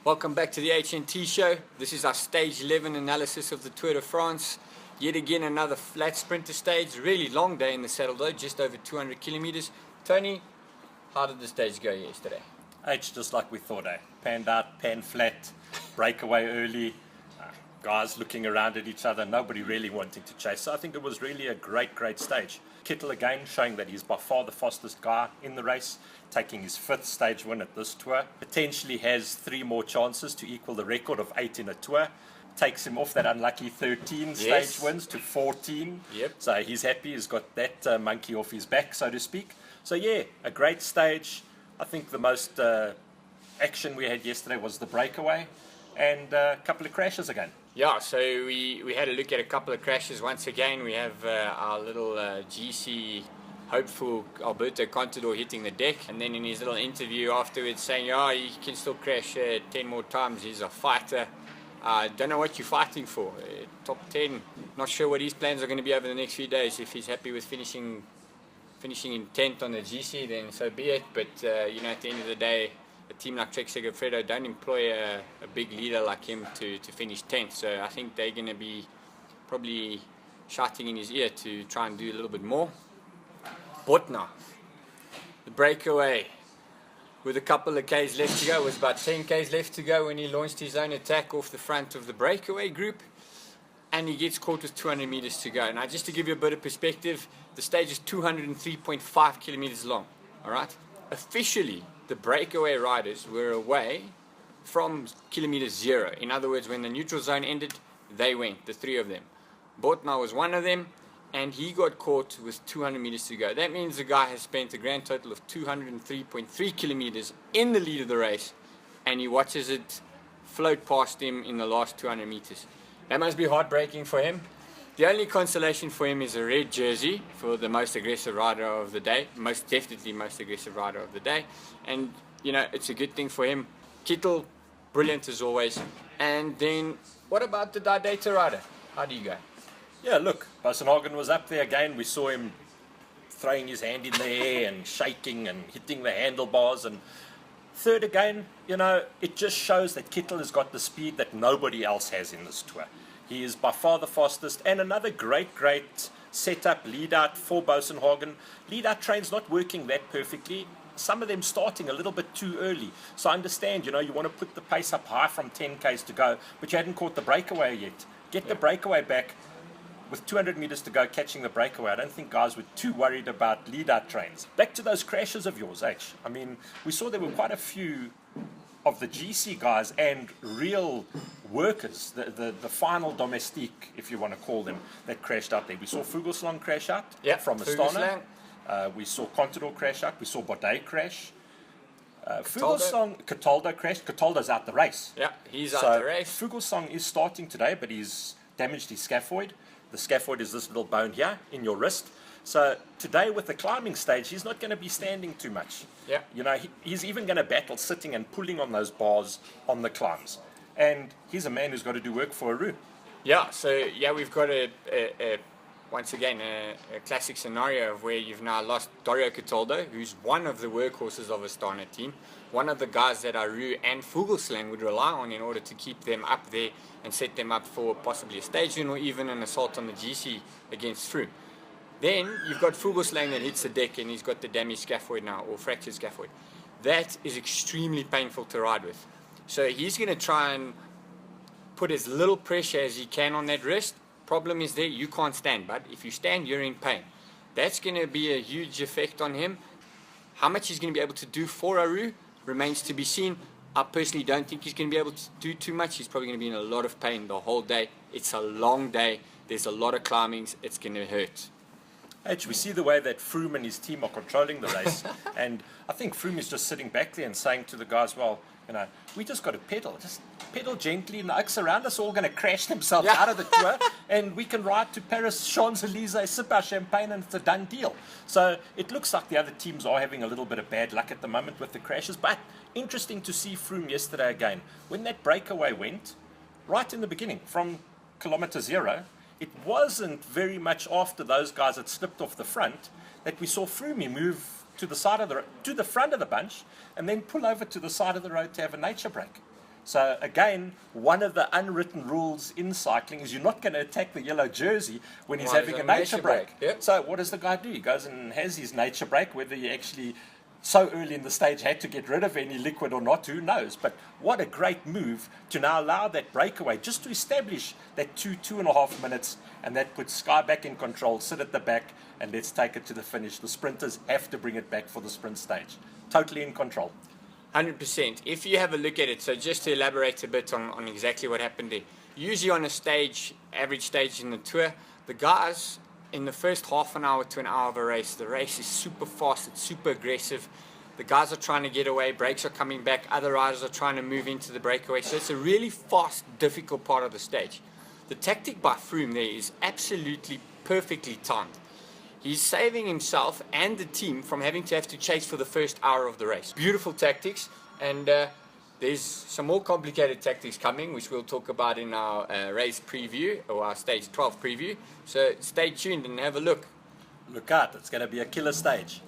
Welcome back to the HNT show. This is our stage 11 analysis of the Tour de France. Yet again another flat sprinter stage. Really long day in the saddle though, just over 200 kilometers. Tony, how did the stage go yesterday? Just like we thought, panned out, panned flat, breakaway early, guys looking around at each other, nobody really wanting to chase. So I think it was really a great stage. Kittel again showing that he's by far the fastest guy in the race, taking his 5th stage win at this tour. Potentially has 3 more chances to equal the record of 8 in a tour. Takes him off that unlucky 13 stage wins to 14. Yep. So he's happy, he's got that monkey off his back, so to speak. So yeah, a great stage. I think the most action we had yesterday was the breakaway and a couple of crashes again. Yeah, so we had a look at a couple of crashes once again. We have our little GC hopeful Alberto Contador hitting the deck, and then in his little interview afterwards saying, he can still crash 10 more times, he's a fighter. Don't know what you're fighting for. Top 10, not sure what his plans are going to be over the next few days. If he's happy with finishing in 10th on the GC, then so be it. But at the end of the day, a team like Trek Segafredo don't employ a big leader like him to finish 10th. So I think they're going to be probably shouting in his ear to try and do a little bit more. Bodnar, the breakaway with a couple of Ks left to go. It was about 10 Ks left to go when he launched his own attack off the front of the breakaway group, and he gets caught with 200 meters to go. Now, just to give you a bit of perspective, the stage is 203.5 kilometers long. All right, officially the breakaway riders were away from kilometer 0. In other words, when the neutral zone ended, they went, the 3 of them. Bodnar was one of them, and he got caught with 200 meters to go. That means the guy has spent a grand total of 203.3 kilometers in the lead of the race, and he watches it float past him in the last 200 meters. That must be heartbreaking for him. The only consolation for him is a red jersey for the most aggressive rider of the day, most definitely most aggressive rider of the day. And, it's a good thing for him. Kittel, brilliant as always. And then, what about the Data rider? How do you go? Yeah, look, Bosenhagen was up there again. We saw him throwing his hand in the air and shaking and hitting the handlebars. And third again, it just shows that Kittel has got the speed that nobody else has in this tour. He is by far the fastest, and another great setup, lead out for Bosenhagen. Lead out train's not working that perfectly. Some of them starting a little bit too early. So I understand, you want to put the pace up high from 10 Ks to go, but you hadn't caught the breakaway yet. Get the breakaway back. With 200 meters to go, catching the breakaway, I don't think guys were too worried about lead-out trains. Back to those crashes of yours, H. I mean, we saw there were quite a few of the GC guys and real workers, the final domestique, if you want to call them, that crashed out there. We saw Fuglsang crash out from Astana. We saw Contador crash out. We saw Bodnar crash. Cataldo crashed. Cataldo's out the race. Yeah, he's out the race. Fuglsang is starting today, but he's damaged his scaphoid. The scaphoid is this little bone here in your wrist. So today with the climbing stage, he's not going to be standing too much. Yeah. He's even going to battle sitting and pulling on those bars on the climbs. And he's a man who's got to do work for Aru. Yeah, so we've got once again a classic scenario of where you've now lost Dario Cataldo, who's one of the workhorses of Astana team, one of the guys that Aru and Fuglsang would rely on in order to keep them up there and set them up for possibly a stage win or even an assault on the GC against Froome. Then you've got Fuglsang that hits the deck and he's got the damaged scaphoid now, or fractured scaphoid. That is extremely painful to ride with. So he's going to try and put as little pressure as he can on that wrist. Problem is there, you can't stand, but if you stand, you're in pain. That's going to be a huge effect on him. How much he's going to be able to do for Aru remains to be seen. I personally don't think he's going to be able to do too much. He's probably going to be in a lot of pain the whole day. It's a long day. There's a lot of climbings. It's going to hurt. H, we see the way that Froome and his team are controlling the race. And I think Froome is just sitting back there and saying to the guys, well, we just got to pedal. Just pedal gently. And the oaks around us are all going to crash themselves out of the tour. And we can ride to Paris, Champs-Élysées, sip our champagne, and it's a done deal. So it looks like the other teams are having a little bit of bad luck at the moment with the crashes. But interesting to see Froome yesterday again. When that breakaway went, right in the beginning, from kilometer 0, it wasn't very much after those guys had slipped off the front that we saw Froome move to the front of the bunch and then pull over to the side of the road to have a nature break. So again, one of the unwritten rules in cycling is you're not going to attack the yellow jersey when he's having a nature break. Yep. So what does the guy do? He goes and has his nature break, whether he actually so early in the stage had to get rid of any liquid or not, who knows? But what a great move to now allow that breakaway just to establish that 2.5 minutes, and that puts Sky back in control, sit at the back, and let's take it to the finish. The sprinters have to bring it back for the sprint stage. Totally in control. 100%. If you have a look at it, so just to elaborate a bit on exactly what happened there, usually on a stage, average stage in the tour, the guys in the first half an hour to an hour of a race, the race is super fast, it's super aggressive. The guys are trying to get away, brakes are coming back, other riders are trying to move into the breakaway. So it's a really fast, difficult part of the stage. The tactic by Froome there is absolutely perfectly timed. He's saving himself and the team from having to have to chase for the first hour of the race. Beautiful tactics, and there's some more complicated tactics coming, which we'll talk about in our race preview, or our stage 12 preview. So stay tuned and have a look. Look out, it's going to be a killer stage.